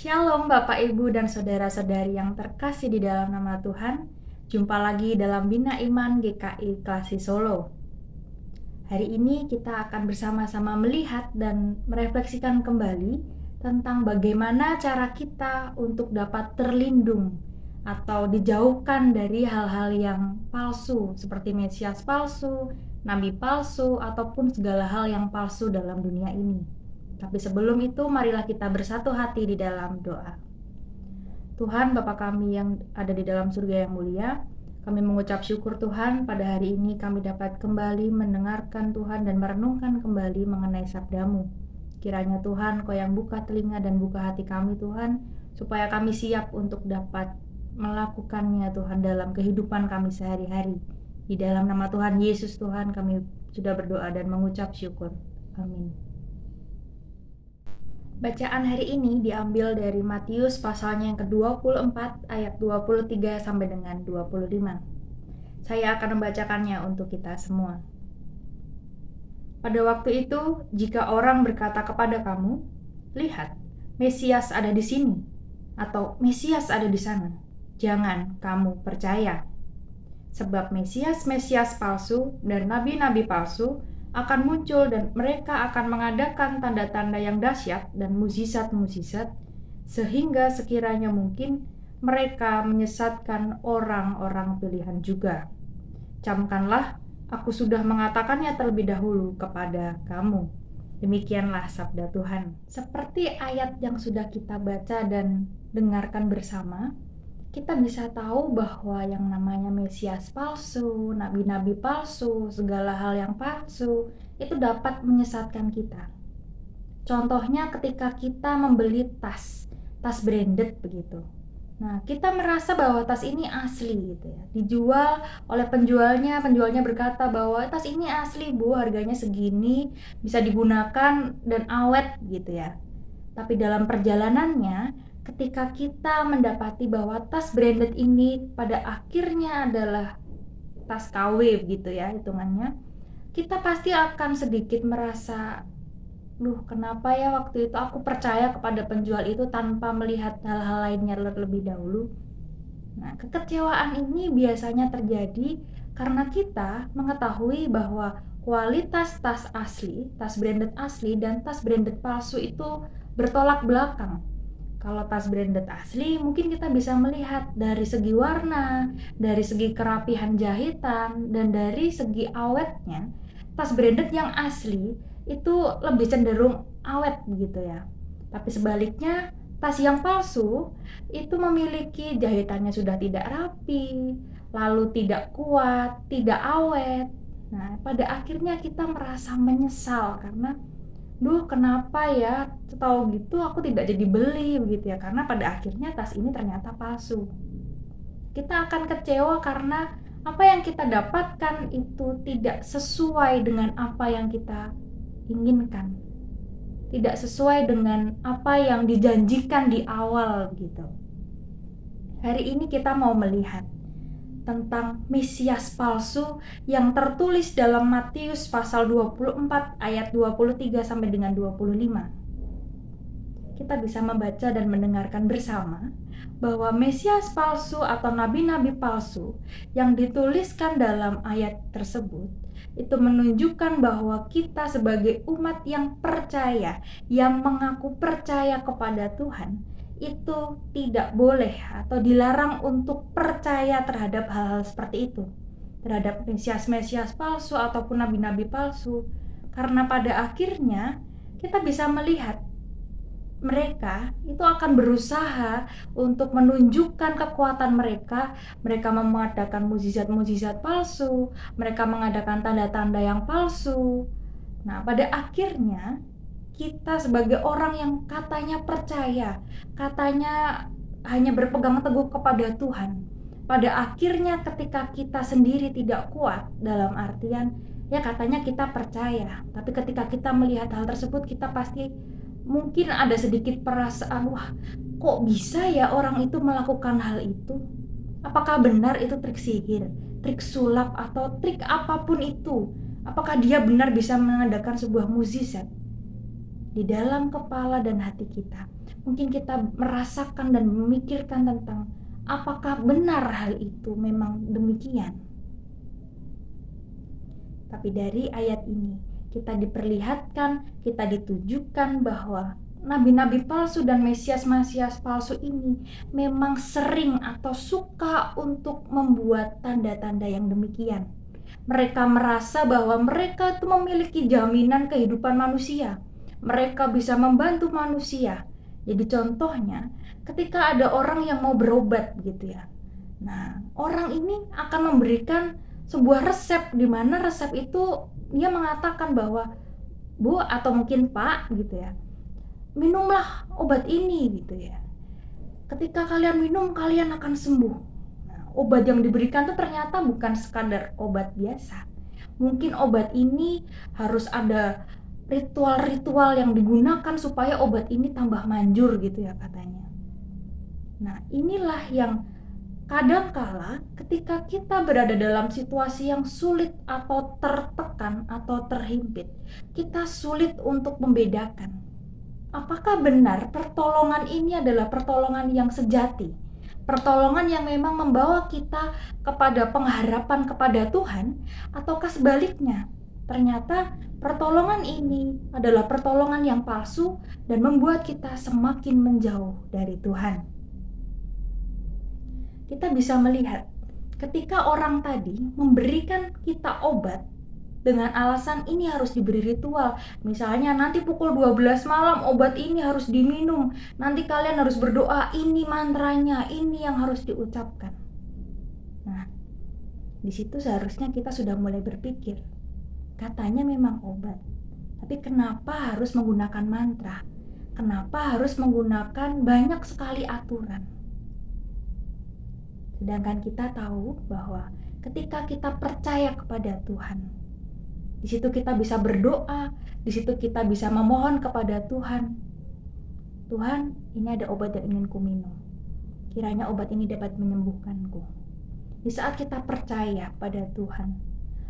Shalom Bapak Ibu dan saudara-saudari yang terkasih di dalam nama Tuhan. Jumpa lagi dalam Bina Iman GKI Klasi Solo. Hari ini kita akan bersama-sama melihat dan merefleksikan kembali tentang bagaimana cara kita untuk dapat terlindung atau dijauhkan dari hal-hal yang palsu seperti Mesias palsu, nabi palsu, ataupun segala hal yang palsu dalam dunia ini. Tapi sebelum itu, marilah kita bersatu hati di dalam doa. Tuhan Bapa kami yang ada di dalam surga yang mulia, kami mengucap syukur Tuhan pada hari ini kami dapat kembali mendengarkan Tuhan dan merenungkan kembali mengenai sabda-Mu. Kiranya Tuhan Kau yang buka telinga dan buka hati kami Tuhan, supaya kami siap untuk dapat melakukannya Tuhan dalam kehidupan kami sehari-hari. Di dalam nama Tuhan Yesus Tuhan kami sudah berdoa dan mengucap syukur. Amin. Bacaan hari ini diambil dari Matius pasalnya yang ke-24 ayat 23 sampai dengan 25. Saya akan membacakannya untuk kita semua. Pada waktu itu, jika orang berkata kepada kamu, "Lihat, Mesias ada di sini," atau "Mesias ada di sana," jangan kamu percaya. Sebab Mesias-Mesias palsu dan nabi-nabi palsu akan muncul dan mereka akan mengadakan tanda-tanda yang dahsyat dan mukjizat-mukjizat sehingga sekiranya mungkin mereka menyesatkan orang-orang pilihan juga. Camkanlah, aku sudah mengatakannya terlebih dahulu kepada kamu. Demikianlah sabda Tuhan. Seperti ayat yang sudah kita baca dan dengarkan bersama, kita bisa tahu bahwa yang namanya Mesias palsu, nabi-nabi palsu, segala hal yang palsu itu dapat menyesatkan kita. Contohnya ketika kita membeli tas branded begitu. Nah, kita merasa bahwa tas ini asli gitu ya. Dijual oleh penjualnya berkata bahwa tas ini asli Bu, harganya segini, bisa digunakan dan awet gitu ya. Tapi dalam perjalanannya, ketika kita mendapati bahwa tas branded ini pada akhirnya adalah tas KW gitu ya hitungannya, kita pasti akan sedikit merasa, kenapa ya waktu itu aku percaya kepada penjual itu tanpa melihat hal-hal lainnya terlebih dahulu. Nah, kekecewaan ini biasanya terjadi karena kita mengetahui bahwa kualitas tas asli, tas branded asli dan tas branded palsu itu bertolak belakang. Kalau tas branded asli mungkin kita bisa melihat dari segi warna, dari segi kerapihan jahitan, dan dari segi awetnya. Tas branded yang asli itu lebih cenderung awet begitu ya. Tapi sebaliknya, tas yang palsu itu memiliki jahitannya sudah tidak rapi, lalu tidak kuat, tidak awet. Nah, pada akhirnya kita merasa menyesal karena kenapa ya, tahu gitu aku tidak jadi beli begitu ya, karena pada akhirnya tas ini ternyata palsu. Kita akan kecewa karena apa yang kita dapatkan itu tidak sesuai dengan apa yang kita inginkan, tidak sesuai dengan apa yang dijanjikan di awal gitu. Hari ini kita mau melihat tentang Mesias palsu yang tertulis dalam Matius pasal 24 ayat 23 sampai dengan 25. Kita bisa membaca dan mendengarkan bersama bahwa Mesias palsu atau nabi-nabi palsu yang dituliskan dalam ayat tersebut itu menunjukkan bahwa kita sebagai umat yang percaya, yang mengaku percaya kepada Tuhan, itu tidak boleh atau dilarang untuk percaya terhadap hal-hal seperti itu, terhadap Mesias-Mesias palsu ataupun nabi-nabi palsu, karena pada akhirnya kita bisa melihat mereka itu akan berusaha untuk menunjukkan kekuatan mereka. Mereka mengadakan mukjizat-mukjizat palsu, mereka mengadakan tanda-tanda yang palsu. Nah, pada akhirnya kita sebagai orang yang katanya percaya, katanya hanya berpegang teguh kepada Tuhan, pada akhirnya ketika kita sendiri tidak kuat, dalam artian ya katanya kita percaya, tapi ketika kita melihat hal tersebut kita pasti mungkin ada sedikit perasaan, kok bisa ya orang itu melakukan hal itu? Apakah benar itu trik sihir, trik sulap, atau trik apapun itu? Apakah dia benar bisa mengadakan sebuah mukjizat? Di dalam kepala dan hati kita Mungkin kita merasakan dan memikirkan tentang apakah benar hal itu memang demikian. Tapi dari ayat ini kita diperlihatkan, kita ditujukan bahwa nabi-nabi palsu dan mesias-mesias palsu ini memang sering atau suka untuk membuat tanda-tanda yang demikian. Mereka merasa bahwa mereka itu memiliki jaminan kehidupan manusia. Mereka bisa membantu manusia. Jadi contohnya, ketika ada orang yang mau berobat gitu ya. Nah, orang ini akan memberikan sebuah resep, di mana resep itu dia mengatakan bahwa, Bu atau mungkin Pak gitu ya, minumlah obat ini gitu ya. Ketika kalian minum, kalian akan sembuh. Obat yang diberikan itu ternyata bukan sekadar obat biasa. Mungkin obat ini harus ada ritual-ritual yang digunakan supaya obat ini tambah manjur gitu ya katanya. Nah, inilah yang kadangkala ketika kita berada dalam situasi yang sulit atau tertekan atau terhimpit, kita sulit untuk membedakan apakah benar pertolongan ini adalah pertolongan yang sejati, pertolongan yang memang membawa kita kepada pengharapan kepada Tuhan, ataukah sebaliknya, ternyata pertolongan ini adalah pertolongan yang palsu dan membuat kita semakin menjauh dari Tuhan. Kita bisa melihat ketika orang tadi memberikan kita obat dengan alasan ini harus diberi ritual. Misalnya nanti pukul 12 malam obat ini harus diminum. Nanti kalian harus berdoa, ini mantranya, ini yang harus diucapkan. Nah, di situ seharusnya kita sudah mulai berpikir, katanya memang obat, tapi kenapa harus menggunakan mantra? Kenapa harus menggunakan banyak sekali aturan? Sedangkan kita tahu bahwa ketika kita percaya kepada Tuhan, di situ kita bisa berdoa, di situ kita bisa memohon kepada Tuhan. Tuhan, ini ada obat yang ingin ku minum. Kiranya obat ini dapat menyembuhkanku. Di saat kita percaya pada Tuhan,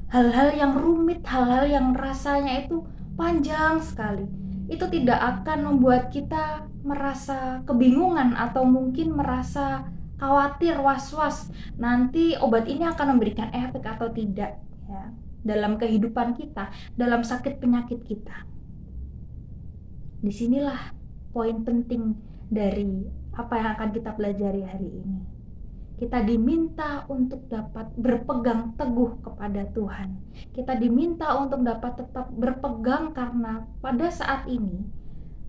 hal-hal yang rumit, hal-hal yang rasanya itu panjang sekali, itu tidak akan membuat kita merasa kebingungan atau mungkin merasa khawatir, was-was. Nanti obat ini akan memberikan efek atau tidak ya dalam kehidupan kita, dalam sakit penyakit kita. Disinilah poin penting dari apa yang akan kita pelajari hari ini. Kita diminta untuk dapat berpegang teguh kepada Tuhan. Kita diminta untuk dapat tetap berpegang karena pada saat ini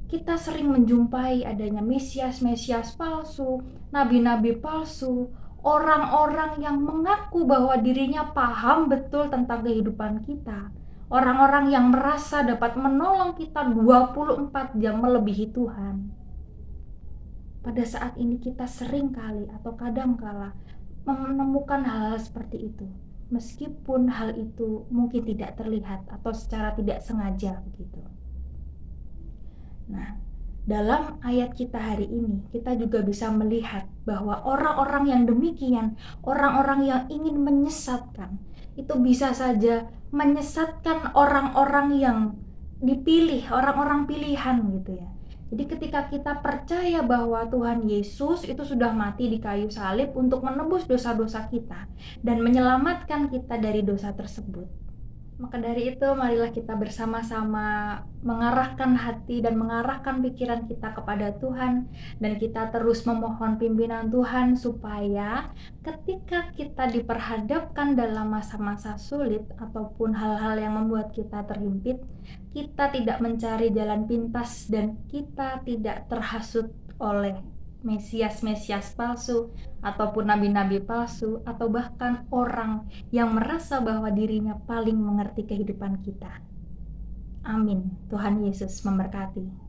kita sering menjumpai adanya mesias-mesias palsu, nabi-nabi palsu, orang-orang yang mengaku bahwa dirinya paham betul tentang kehidupan kita. Orang-orang yang merasa dapat menolong kita 24 jam melebihi Tuhan. Pada saat ini kita sering kali atau kadang kala menemukan hal-hal seperti itu. Meskipun hal itu mungkin tidak terlihat atau secara tidak sengaja begitu. Nah, dalam ayat kita hari ini, kita juga bisa melihat bahwa orang-orang yang demikian, orang-orang yang ingin menyesatkan, itu bisa saja menyesatkan orang-orang yang dipilih, orang-orang pilihan gitu ya. Jadi ketika kita percaya bahwa Tuhan Yesus itu sudah mati di kayu salib untuk menebus dosa-dosa kita dan menyelamatkan kita dari dosa tersebut, maka dari itu marilah kita bersama-sama mengarahkan hati dan mengarahkan pikiran kita kepada Tuhan, dan kita terus memohon pimpinan Tuhan supaya ketika kita diperhadapkan dalam masa-masa sulit ataupun hal-hal yang membuat kita terhimpit, kita tidak mencari jalan pintas dan kita tidak terhasut oleh mesias-mesias palsu ataupun nabi-nabi palsu atau bahkan orang yang merasa bahwa dirinya paling mengerti kehidupan kita. Amin. Tuhan Yesus memberkati.